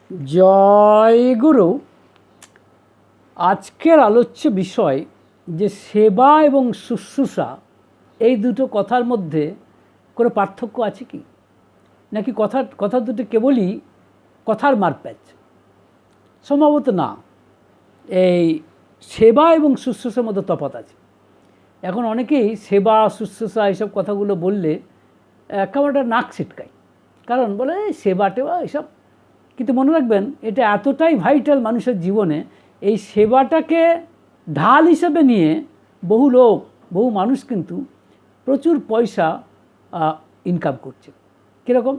জয় গুরু। আজকের আলোচ্য বিষয় যে সেবা এবং শুশ্রূষা, এই দুটো কথার মধ্যে কোনো পার্থক্য আছে কি, নাকি কথা দুটো কেবলই কথার মারপ্যাচ? সম্ভবত না। এই সেবা এবং শুশ্রূষার মধ্যে তফাৎ আছে। এখন অনেকেই সেবা শুশ্রূষা এইসব কথাগুলো বললে কেমন একটা নাক ছিটকায়, কারণ বলে সেবা টেবা এইসব। কিন্তু মনে রাখবেন, এটা এতটাই ভাইটাল মানুষের জীবনে, এই সেবাটাকে ঢাল হিসেবে নিয়ে বহু লোক, বহু মানুষ কিন্তু প্রচুর পয়সা ইনকাম করছে। কীরকম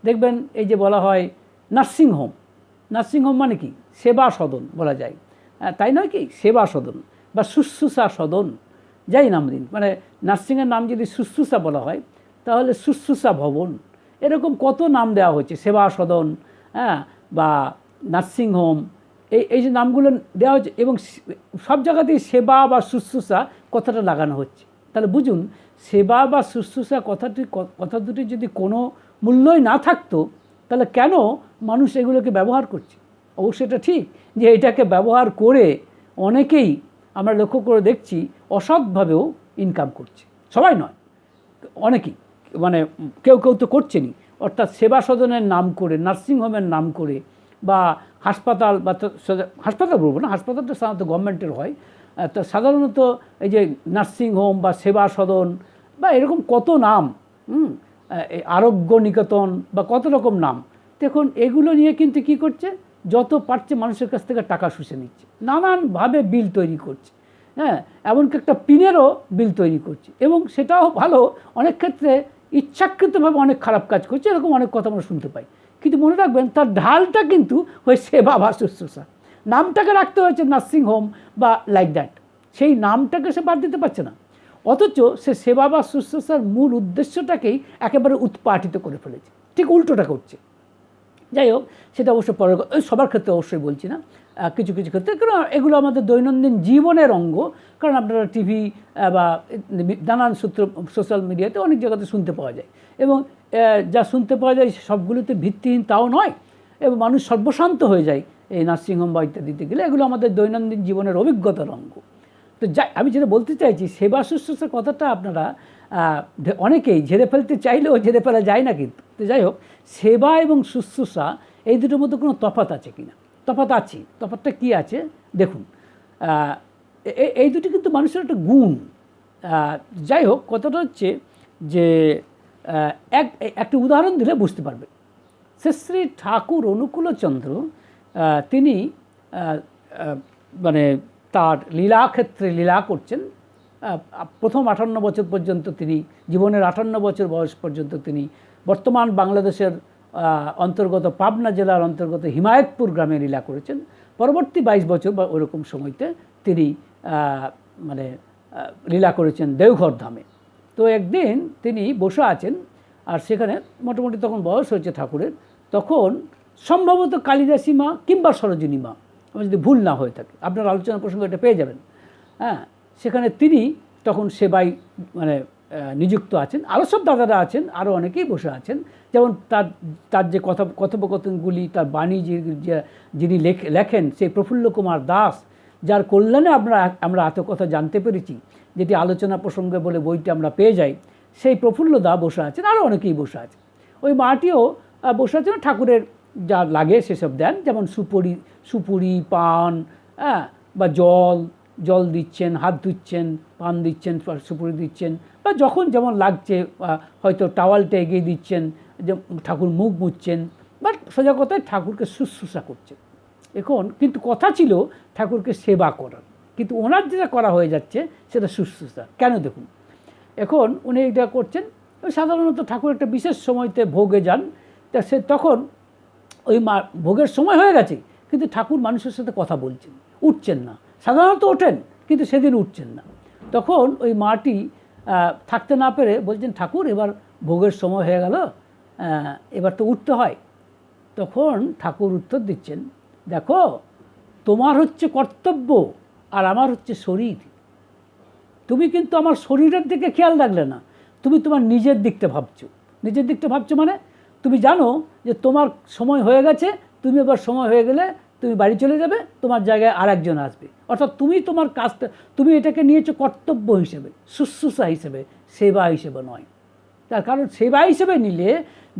দেখবেন, এই যে বলা হয় নার্সিংহোম, নার্সিংহোম মানে কি? সেবা সদন বলা যায়, তাই নয় কি? সেবা সদন বা শুশ্রূষা সদন, যাই নাম দিন, মানে নার্সিংয়ের নাম যদি শুশ্রূষা বলা হয় তাহলে শুশ্রূষা ভবন, এরকম কত নাম দেওয়া হচ্ছে, সেবা সদন, বা নার্সিংহোম, এই যে নামগুলো দেওয়া হচ্ছে, এবং সব জায়গাতেই সেবা বা শুশ্রূষা কথাটা লাগানো হচ্ছে। তাহলে বুঝুন, সেবা বা শুশ্রূষা কথা দুটি যদি কোনো মূল্যই না থাকতো, তাহলে কেন মানুষ এগুলোকে ব্যবহার করছে? অবশ্যই এটা ঠিক যে এটাকে ব্যবহার করে অনেকেই আমরা লক্ষ্য করে দেখছি অসৎভাবেও ইনকাম করছে। সবাই নয়, অনেকেই, মানে কেউ কেউ তো করছেনই। অর্থাৎ সেবা সদনের নাম করে, নার্সিংহোমের নাম করে, বা হাসপাতাল, বা হাসপাতাল বলবো না, হাসপাতালটা সাধারণত গভর্নমেন্টের হয়, তো সাধারণত এই যে নার্সিংহোম বা সেবা সদন বা এরকম কত নাম, আরোগ্য নিকেতন বা কত রকম নাম, দেখুন এগুলো নিয়ে কিন্তু কী করছে, যত পারছে মানুষের কাছ থেকে টাকা শুষে নিচ্ছে, নানানভাবে বিল তৈরি করছে। এমনকি একটা পিনেরও বিল তৈরি করছে, এবং সেটাও ভালো, অনেক ক্ষেত্রে ইচ্ছাকৃতভাবে অনেক খারাপ কাজ করছে, এরকম অনেক কথা আমরা শুনতে পাই। কিন্তু মনে রাখবেন, তার ঢালটা কিন্তু ওই সেবা বা শুশ্রূষা। নামটাকে রাখতে হয়েছে নার্সিংহোম বা লাইক দ্যাট, সেই নামটাকে সে বাদ দিতে পারছে না, অথচ সে সেবা বা শুশ্রূষার মূল উদ্দেশ্যটাকেই একেবারে উৎপাটিত করে ফেলেছে, ঠিক উল্টোটা করছে। যাই হোক, সেটা অবশ্য পরের, সবার ক্ষেত্রে অবশ্যই বলছি না, কিছু কিছু ক্ষেত্রে, কারণ এগুলো আমাদের দৈনন্দিন জীবনের অঙ্গ। কারণ আপনারা টিভি বা নানান সূত্র, সোশ্যাল মিডিয়াতে অনেক জায়গাতে শুনতে পাওয়া যায়, এবং যা শুনতে পাওয়া যায় সবগুলোতে ভিত্তিহীন তাও নয়, এবং মানুষ সর্বশান্ত হয়ে যায় এই নার্সিংহোম বা ইত্যাদিতে গেলে। এগুলো আমাদের দৈনন্দিন জীবনের অভিজ্ঞতার অঙ্গ। তো যাই, আমি যেটা বলতে চাইছি, সেবা শুশ্রূষার কথাটা আপনারা অনেকেই ঝেড়ে ফেলতে চাইলেও ঝেড়ে ফেলা যায় না কিন্তু। তো যাই হোক, সেবা এবং শুশ্রূষা এই দুটোর মধ্যে কোনো তফাৎ আছে কি না? তফাৎ আছে। তফাৎটা কী আছে দেখুন, এই দুটি কিন্তু মানুষের একটা গুণ। যাই হোক, কথাটা হচ্ছে যে একটি উদাহরণ দিলে বুঝতে পারবেন। শ্রী ঠাকুর অনুকূলচন্দ্র, তিনি মানে তার লীলাক্ষেত্রে লীলা করছেন। প্রথম 58 বছর পর্যন্ত তিনি, জীবনের 58 বছর বয়স পর্যন্ত তিনি বর্তমান বাংলাদেশের অন্তর্গত পাবনা জেলার অন্তর্গত হিমায়তপুর গ্রামে লীলা করেছেন। পরবর্তী 22 বছর বা ওরকম সময়তে তিনি মানে লীলা করেছেন দেওঘর ধামে। তো একদিন তিনি বসে আছেন, আর সেখানে মোটামুটি তখন বয়স হয়েছে ঠাকুরের, তখন সম্ভবত কালিদাসী মা কিংবা সরোজিনী মা, আমার যদি ভুল না হয়ে থাকে, আপনার আলোচনা প্রসঙ্গে এটা পেয়ে যাবেন। সেখানে তিনি তখন সেবায় মানে নিযুক্ত আছেন, আরও সব দাদারা আছেন, আরও অনেকেই বসে আছেন। যেমন তার যে কথোপকথনগুলি, তার বাণী যিনি লেখেন, সেই প্রফুল্ল কুমার দাস, যার কল্যাণে আমরা এত কথা জানতে পেরেছি, যেটি আলোচনা প্রসঙ্গে বলে বইটা আমরা পেয়ে যাই, সেই প্রফুল্ল দা বসে আছেন, আরও অনেকেই বসে আছেন। ওই মাটিও বসে আছেন, ঠাকুরের যা লাগে সেসব দেন, যেমন সুপুরি পান, বা জল দিচ্ছেন, হাত ধুচ্ছেন, পান দিচ্ছেন, সুপুরি দিচ্ছেন, বা যখন যেমন লাগছে, হয়তো টাওয়ালটা এগিয়ে দিচ্ছেন, যে ঠাকুর মুখ মুছছেন, বাট সোজা কথায় ঠাকুরকে শুশ্রূষা করছেন। এখন কিন্তু কথা ছিল ঠাকুরকে সেবা করার, কিন্তু ওনার যেটা করা হয়ে যাচ্ছে সেটা শুশ্রূষা। কেন দেখুন, এখন উনি এটা করছেন, সাধারণত ঠাকুর একটা বিশেষ সময়তে ভোগে যান, তা সে তখন ওই ভোগের সময় হয়ে গেছে, কিন্তু ঠাকুর মানুষের সাথে কথা বলছেন, উঠছেন না। সাধারণত ওঠেন, কিন্তু সেদিন উঠছেন না। তখন ওই মাটি থাকতে না পেরে বলছেন, ঠাকুর এবার ভোগের সময় হয়ে গেল, এবার তো উঠতে হয়। তখন ঠাকুর উত্তর দিচ্ছেন, দেখো, তোমার হচ্ছে কর্তব্য আর আমার হচ্ছে শরীর। তুমি কিন্তু আমার শরীরের দিকে খেয়াল রাখলে না, তুমি তোমার নিজের দিকটা ভাবছো। নিজের দিকটা ভাবছো মানে তুমি জানো যে তোমার সময় হয়ে গেছে, তুমি এবার সময় হয়ে গেলে তুমি বাড়ি চলে যাবে, তোমার জায়গায় আর একজন আসবে। অর্থাৎ তুমি তোমার কাজটা, তুমি এটাকে নিয়েছো কর্তব্য হিসেবে, শুশ্রূষা হিসেবে, সেবা হিসেবে নয়। তার কারণ সেবা হিসেবে নিলে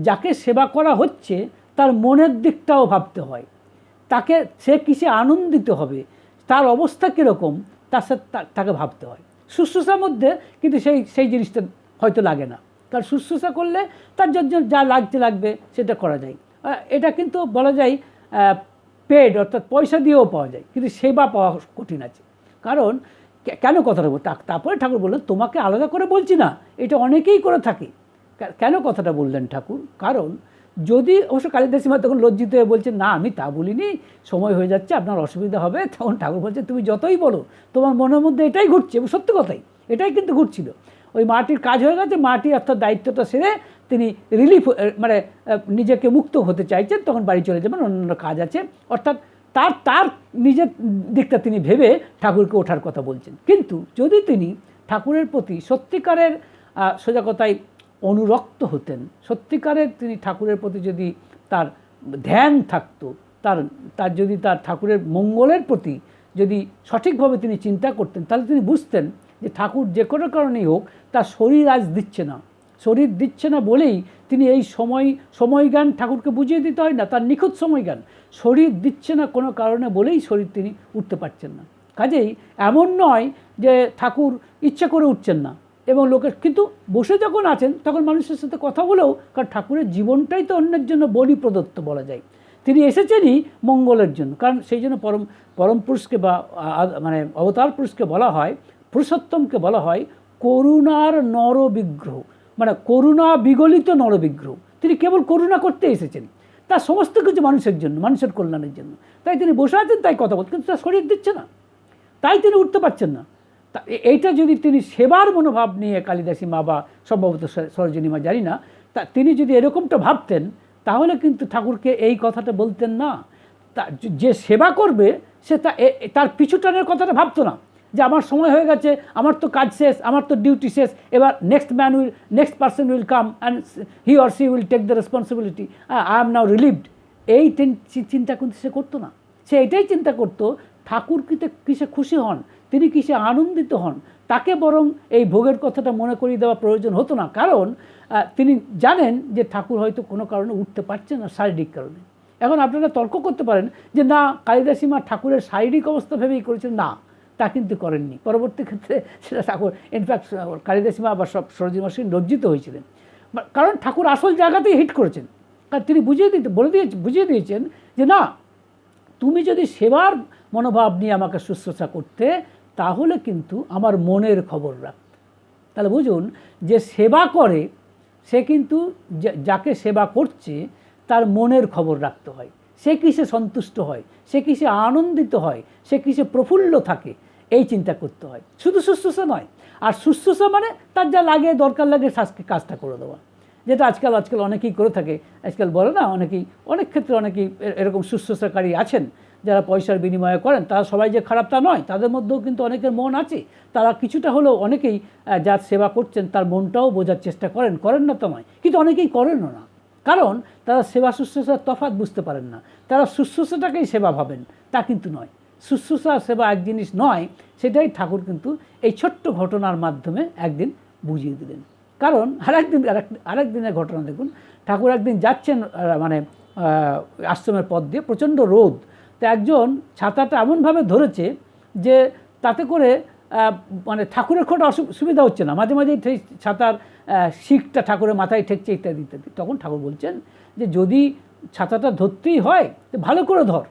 যাকে সেবা করা হচ্ছে তার মনের দিকটাও ভাবতে হয়, তাকে সে কিসে আনন্দিত হবে, তার অবস্থা কীরকম, তার সাথে তাকে ভাবতে হয়। শুশ্রূষার মধ্যে কিন্তু সেই জিনিসটা হয়তো লাগে না, কারণ শুশ্রূষা করলে তার জন্য যা লাগবে সেটা করা যায়। এটা কিন্তু বলা যায় পেড, অর্থাৎ পয়সা দিয়েও পাওয়া যায়, কিন্তু সেবা পাওয়া কঠিন আছে। কারণ কেন কথাটা বলবো, তারপরে ঠাকুর বললেন তোমাকে আলাদা করে বলছি না, এটা অনেকেই করে থাকে। কেন কথাটা বললেন ঠাকুর? কারণ যদি অবশ্য কালিদাসী মা তখন লজ্জিত হয়ে বলছেন না আমি তা বলিনি, সময় হয়ে যাচ্ছে, আপনার অসুবিধা হবে। তখন ঠাকুর বলছে তুমি যতই বলো তোমার মনের মধ্যে এটাই ঘুরছে, এবং সত্যি কথাই এটাই কিন্তু ঘুরছিল। ওই মাটির কাজ হয়ে গেছে, মাটি অর্থাৎ দায়িত্বটা সেরে তিনি রিলিফ মানে নিজেকে মুক্ত হতে চাইছেন, তখন বাড়ি চলে যাবেন, অন্যান্য কাজ আছে। অর্থাৎ তার নিজের দিকটা তিনি ভেবে ঠাকুরকে ওঠার কথা বলছেন। কিন্তু যদি তিনি ঠাকুরের প্রতি সত্যিকারের সোজা কথায় অনুরক্ত হতেন, সত্যিকারের তিনি ঠাকুরের প্রতি যদি তার ধ্যান থাকতো, তার যদি তার ঠাকুরের মঙ্গলের প্রতি যদি সঠিকভাবে তিনি চিন্তা করতেন, তাহলে তিনি বুঝতেন যে ঠাকুর যে কোনো কারণেই হোক তার শরীর আজ দিচ্ছে না, শরীর দিচ্ছে না বলেই তিনি এই সময়জ্ঞান ঠাকুরকে বুঝিয়ে দিতে হয় না, তার নিখুঁত সময়জ্ঞান, শরীর দিচ্ছে না কোনো কারণে বলেই শরীর তিনি উঠতে পারছেন না। কাজেই এমন নয় যে ঠাকুর ইচ্ছা করে উঠছেন না, এবং লোকের কিন্তু বসে যখন আছেন তখন মানুষের সাথে কথা বলেও, কারণ ঠাকুরের জীবনটাই তো অন্যের জন্য বলি প্রদত্ত বলা যায়। তিনি এসেছেনই মঙ্গলের জন্য, কারণ সেই জন্য পরম পুরুষকে বা মানে অবতার পুরুষকে বলা হয়, পুরুষোত্তমকে বলা হয় করুণার নরবিগ্রহ, মানে করুণা বিগলিত নরবিগ্রহ। তিনি কেবল করুণা করতে এসেছেন, তার সমস্ত কিছু মানুষের জন্য, মানুষের কল্যাণের জন্য। তাই তিনি বসে আছেন, তাই কথা বলছেন, কিন্তু তার শরীর দিচ্ছে না, তাই তিনি উঠতে পারছেন না। তা এইটা যদি তিনি সেবার মনোভাব নিয়ে, কালিদাসী মা বা সম্ভবত সরোজিনী মা জানি না, তা তিনি যদি এরকমটা ভাবতেন, তাহলে কিন্তু ঠাকুরকে এই কথাটা বলতেন না। যে সেবা করবে সে তার পিছু টানের কথাটা ভাবতো না, যে আমার সময় হয়ে গেছে, আমার তো কাজ শেষ, আমার তো ডিউটি শেষ, এবার next person will come and he or she will take the responsibility, I am now relieved. এই চিন্তা কিন্তু সে করতো না। সে এটাই চিন্তা করতো ঠাকুর কিসে খুশি হন, তিনি কিসে আনন্দিত হন, তাকে বরং এই ভোগের কথাটা মনে করিয়ে দেওয়া প্রয়োজন হতো না। কারণ তিনি জানেন যে ঠাকুর হয়তো কোনো কারণে উঠতে পারছে না, শারীরিক কারণে। এখন আপনারা তর্ক করতে পারেন যে না, কালিদাসী মা ঠাকুরের শারীরিক অবস্থা ভেবেই করেছেন, না, তা কিন্তু করেননি। পরবর্তী ক্ষেত্রে সেটা ঠাকুর ইনফ্যাক্ট কালিদাসী মা বা সরোজিনী মা বুঝিয়ে হয়েছিলেন, কারণ ঠাকুর আসল জায়গাতেই হিট করেছেন। কারণ তিনি বুঝিয়ে দিয়েছেন যে না, তুমি যদি সেবার মনোভাব নিয়ে আমাকে শুশ্রূষা করতে, তাহলে কিন্তু আমার মনের খবর রাখতে। তাহলে বুঝুন যে সেবা করে সে কিন্তু যাকে সেবা করছে তার মনের খবর রাখতে হয়, সে কিসে সন্তুষ্ট হয়, সে কিসে আনন্দিত হয়, সে কিসে প্রফুল্ল থাকে, এই চিন্তা করতে হয়, শুধু শুশ্রূষা নয়। আর শুশ্রূষা মানে তার যা লাগে, দরকার লাগে, কাজটা করে দেওয়া, যেটা আজকাল অনেকেই করে থাকে। আজকাল বলে না, অনেক ক্ষেত্রে অনেকেই এরকম শুশ্রূষাকারী আছেন যারা পয়সার বিনিময়ে করেন। তারা সবাই যে খারাপ তা নয়, তাদের মধ্যেও কিন্তু অনেকের মন আছে। তারা কিছুটা হলেও, অনেকেই যার সেবা করছেন তার মনটাও বোঝার চেষ্টা করেন না তো নয়, কিন্তু অনেকেই করেনও না, কারণ তারা সেবা শুশ্রূষার তফাৎ বুঝতে পারেন না। তারা শুশ্রূষাটাকেই সেবা ভাবেন, তা কিন্তু নয়। শুশ্রূষা সেবা এক জিনিস নয়, সেটাই ঠাকুর কিন্তু এই ছোট্ট ঘটনার মাধ্যমে একদিন বুঝিয়ে দিলেন। কারণ আরেক দিনের ঘটনা দেখুন, ঠাকুর একদিন যাচ্ছেন মানে আশ্রমের পথ দিয়ে, প্রচণ্ড রোদ। তো একজন ছাতাটা এমনভাবে ধরেছে যে তাতে করে মানে ঠাকুরের খুব সুবিধা হচ্ছে না, মাঝে মাঝেই ছাতার শিখটা ঠাকুরের মাথায় ঠেকছে, ইত্যাদি ইত্যাদি। তখন ঠাকুর বলছেন যে যদি ছাতাটা ধরতেই হয় তো ভালো করে ধর,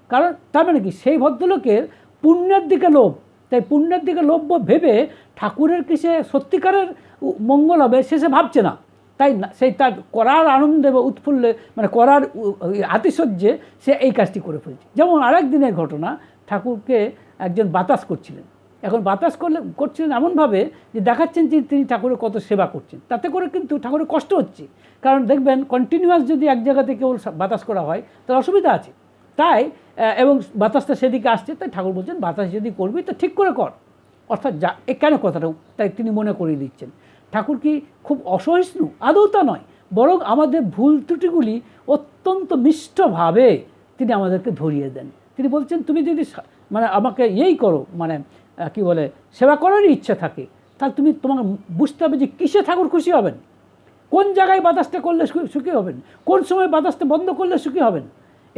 কারণ তার মানে কি, সেই ভদ্রলোকের পুণ্যের দিকে লোভ, তাই পুণ্যের দিকে লোভ ভেবে ঠাকুরের কিসে সত্যিকারের মঙ্গল হবে সে ভাবছে না। তাই সেই তার করার আনন্দে বা উৎফুল্লে, মানে করার আতিশয্যে সে এই কাজটি করে ফেলছে। যেমন আরেক দিনের ঘটনা, ঠাকুরকে একজন বাতাস করছিলেন। এখন বাতাস করছিলেন এমনভাবে যে দেখাচ্ছেন যে তিনি ঠাকুরের কত সেবা করছেন, তাতে করে কিন্তু ঠাকুরের কষ্ট হচ্ছে। কারণ দেখবেন কন্টিনিউয়াস যদি এক জায়গাতে কেবল বাতাস করা হয় তার অসুবিধা আছে। তাই এবং বাতাসটা সেদিকে আসছে, তাই ঠাকুর বলছেন বাতাস যদি করবি তো ঠিক করে কর। অর্থাৎ কেন কথাটা তাই তিনি মনে করিয়ে দিচ্ছেন। ঠাকুর কি খুব অসহিষ্ণু? আদৌ তা নয়, বরং আমাদের ভুল ত্রুটিগুলি অত্যন্ত মিষ্টভাবে তিনি আমাদেরকে ধরিয়ে দেন। তিনি বলছেন তুমি যদি মানে আমাকে করো, মানে কি বলে, সেবা করারই ইচ্ছা থাকে, তাহলে তোমাকে বুঝতে হবে যে কিসে ঠাকুর খুশি হবেন, কোন জায়গায় বাতাসটা করলে সুখী হবেন, কোন সময় বাতাসটা বন্ধ করলে সুখী হবেন,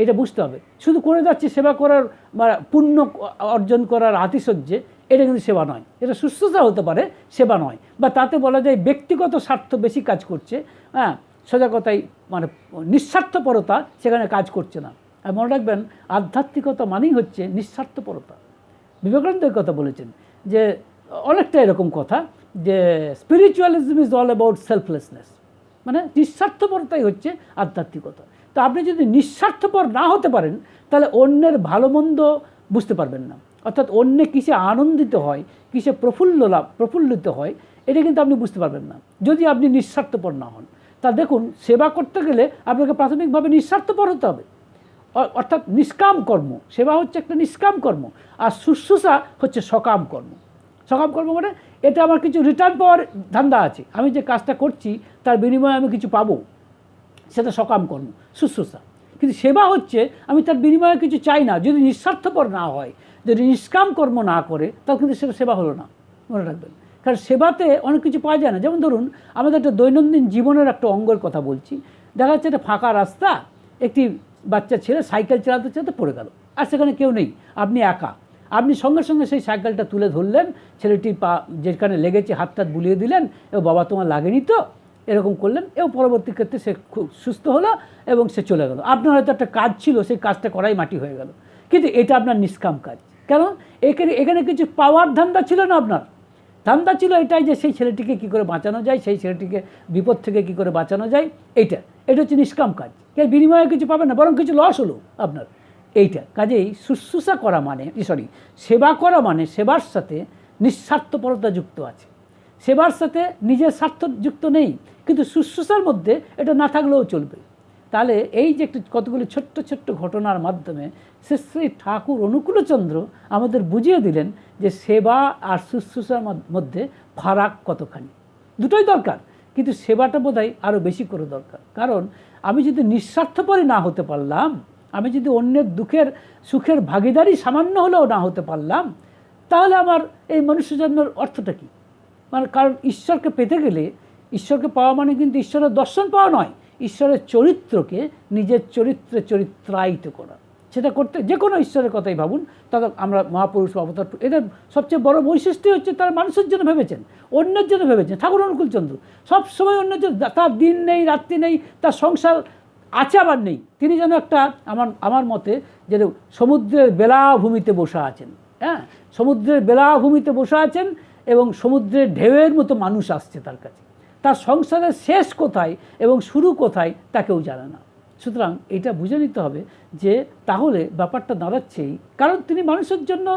এটা বুঝতে হবে। শুধু করে যাচ্ছে সেবা করার বা পুণ্য অর্জন করার আতিশয্যে, এটা কিন্তু সেবা নয়। এটা শুশ্রূষা হতে পারে, সেবা নয়। বা তাতে বলা যায় ব্যক্তিগত স্বার্থ বেশি কাজ করছে, হ্যাঁ, সোজা কথাই মানে নিঃস্বার্থপরতা সেখানে কাজ করছে না। আর মনে রাখবেন, আধ্যাত্মিকতা মানেই হচ্ছে নিঃস্বার্থপরতা। বিবেকানন্দ এই কথা বলেছেন যে অনেকটা এরকম কথা যে spiritualism is all about selflessness, মানে নিঃস্বার্থপরতাই হচ্ছে আধ্যাত্মিকতা। তো আপনি যদি নিঃস্বার্থপর না হতে পারেন, তাহলে অন্যের ভালো মন্দ বুঝতে পারবেন না। অর্থাৎ অন্যে কিসে আনন্দিত হয়, কিসে প্রফুল্লিত হয়, এটা কিন্তু আপনি বুঝতে পারবেন না যদি আপনি নিঃস্বার্থপর না হন। তা দেখুন, সেবা করতে গেলে আপনাকে প্রাথমিকভাবে নিঃস্বার্থপর হতে হবে, অর্থাৎ নিষ্কাম কর্ম। সেবা হচ্ছে একটা নিষ্কাম কর্ম, আর শুশ্রূষা হচ্ছে সকাম কর্ম। সকাম কর্ম মানে এটা আমার কিছু রিটার্ন পাওয়ার ধান্দা আছে, আমি যে কাজটা করছি তার বিনিময়ে আমি কিছু পাবো, সেটা সকাম কর্ম, শুশ্রূষা। কিন্তু সেবা হচ্ছে আমি তার বিনিময়ে কিছু চাই না, যদি নিঃস্বার্থপর না হয়, যদি নিষ্কাম কর্ম না করে, তাহলে কিন্তু সেটা সেবা হলো না, মনে রাখবেন। কারণ সেবাতে অনেক কিছু পাওয়া যায় না। যেমন ধরুন, আমাদের একটা দৈনন্দিন জীবনের একটা অঙ্গের কথা বলছি। দেখা যাচ্ছে একটা ফাঁকা রাস্তা, একটি বাচ্চা ছেলে সাইকেল চালাতে চালাতে পড়ে গেল, আর সেখানে কেউ নেই, আপনি একা। আপনি সঙ্গে সঙ্গে সেই সাইকেলটা তুলে ধরলেন, ছেলেটি পা যেখানে লেগেছে হাতটা বুলিয়ে দিলেন, এবং বাবা তোমার লাগেনি তো, এরকম করলেন, এবং পরবর্তী ক্ষেত্রে সে খুব সুস্থ হলো এবং সে চলে গেল। আপনার হয়তো একটা কাজ ছিল, সেই কাজটা করাই মাটি হয়ে গেল, কিন্তু এটা আপনার নিষ্কাম কাজ। কেন? এখানে কিছু পাওয়ার ধান্দা ছিল না, আপনার ধান্দা ছিল এটাই যে সেই ছেলেটিকে কী করে বাঁচানো যায়, সেই ছেলেটিকে বিপদ থেকে কী করে বাঁচানো যায়। এটা হচ্ছে নিষ্কাম কাজ। এর বিনিময়ে কিছু পাবেন না, বরং কিছু লস হলো আপনার। কাজেই শুশ্রূষা করা মানে সেবা করা মানে সেবার সাথে নিঃস্বার্থপরতা যুক্ত আছে, সেবার সাথে নিজের স্বার্থ যুক্ত নেই, কিন্তু শুশ্রূষার মধ্যে এটা না থাকলেও চলবে। তাহলে এই যে একটু কতগুলি ছোট্ট ছোট্ট ঘটনার মাধ্যমে শ্রী ঠাকুর অনুকূলচন্দ্র আমাদের বুঝিয়ে দিলেন যে সেবা আর শুশ্রূষার মধ্যে ফারাক কতখানি। দুটোই দরকার, কিন্তু সেবাটা বোধহয় আরও বেশি করে দরকার। কারণ আমি যদি নিঃস্বার্থপরই না হতে পারলাম, আমি যদি অন্যের দুঃখের সুখের ভাগিদারি সামান্য হলেও না হতে পারলাম, তাহলে আমার এই মনুষ্য জন্মের অর্থটা কী? মানে কারণ ঈশ্বরকে পেতে গেলে, ঈশ্বরকে পাওয়া মানে কিন্তু ঈশ্বরের দর্শন পাওয়া নয়, ঈশ্বরের চরিত্রকে নিজের চরিত্রে চরিত্রায়িত করা। সেটা করতে যে কোনো ঈশ্বরের কথাই ভাবুন, তখন আমরা মহাপুরুষ অবতার, এদের সবচেয়ে বড় বৈশিষ্ট্য হচ্ছে তারা মানুষের জন্য ভেবেছেন, অন্যের জন্য ভেবেছেন। ঠাকুর অনুকূলচন্দ্র সবসময় অন্যের জন্য, তার দিন নেই রাত্রি নেই, তার সংসার আছে আবার নেই, তিনি যেন একটা আমার মতে যে সমুদ্রের বেলাভূমিতে বসে আছেন। হ্যাঁ, সমুদ্রের বেলাভূমিতে বসে আছেন এবং সমুদ্রের ঢেউয়ের মতো মানুষ আসছে তার কাছে। তার সংসারের শেষ কোথায় এবং শুরু কোথায় তা কেউ জানে না। সুতরাং এটা বুঝে নিতে হবে যে তাহলে ব্যাপারটা দাঁড়াচ্ছেই, কারণ তিনি মানুষের জন্য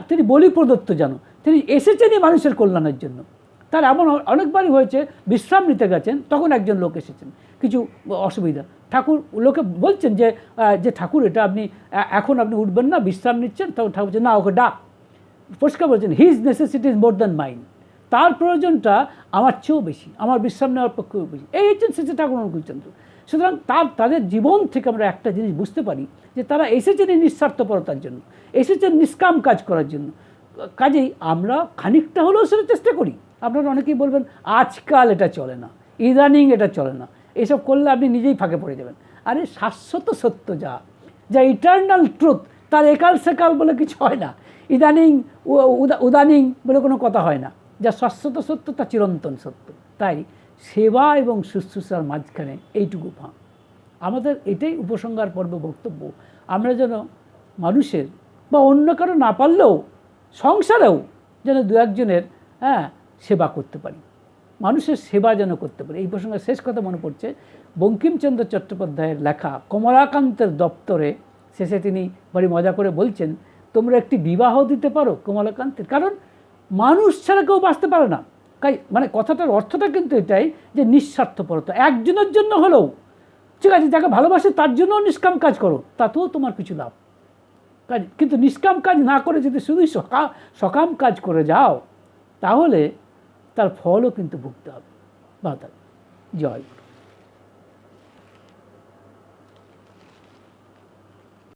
তিনি বলি প্রদত্ত, যেন তিনি এসেছেনই মানুষের কল্যাণের জন্য। তার এমন অনেকবারই হয়েছে, বিশ্রাম নিতে গেছেন, তখন একজন লোক এসেছেন, কিছু অসুবিধা, ঠাকুর লোকে বলছেন যে ঠাকুর এটা এখন আপনি উঠবেন না, বিশ্রাম নিচ্ছেন। তখন ঠাকুর বলছেন না, ওকে ডাক। পরিষ্কার বলছেন, his necessity is more than mine, তার প্রয়োজনটা আমার চেয়েও বেশি, আমার বিশ্রাম নেওয়ার পক্ষেও বেশি। এই হচ্ছেন শ্রী ঠাকুর অনুকূলচন্দ্র। সুতরাং তাদের জীবন থেকে আমরা একটা জিনিস বুঝতে পারি যে তারা এসেছেন এই নিঃস্বার্থপরতার জন্য, এসেছেন নিষ্কাম কাজ করার জন্য। কাজেই আমরা খানিকটা হলেও সেটা চেষ্টা করি। আপনারা অনেকেই বলবেন আজকাল এটা চলে না, ইদানিং এটা চলে না, এসব করলে আপনি নিজেই ফাঁকে পড়ে যাবেন। আরে শাশ্বত সত্য যা ইটার্নাল ট্রুথ, তার একাল সেকাল বলে কিছু হয় না, ইদানিং উদানিং বলে কোনো কথা হয় না। যা শাশ্বত সত্য তা চিরন্তন সত্য। তাই সেবা এবং শুশ্রূষার মাঝখানে এইটুকু ফাঁক। আমাদের এটাই উপসংহার পর্ব বক্তব্য, আমরা যেন মানুষের বা অন্য কারো না পারলেও সংসারেও যেন দু একজনের সেবা করতে পারি, মানুষের সেবা যেন করতে পারি। এই প্রসঙ্গে শেষ কথা মনে পড়ছে, বঙ্কিমচন্দ্র চট্টোপাধ্যায়ের লেখা কমলাকান্তের দপ্তরে শেষে তিনি বড় মজা করে বলছেন, তোমরা একটি বিবাহ দিতে পারো কমলাকান্তের, কারণ মানুষ ছাড়া কেউ বাঁচতে পারে না। মানে কথাটার অর্থটা কিন্তু এটাই যে নিঃস্বার্থপরতা, একজনের জন্য হলেও ঠিক আছে, যাকে ভালোবাসে তার জন্য নিষ্কাম কাজ করো, তাতেও তোমার কিছু লাভ। কিন্তু নিষ্কাম কাজ না করে যদি শুধুই সকাম কাজ করে যাও, তাহলে তার ফলও কিন্তু ভুগতে হবে। জয়।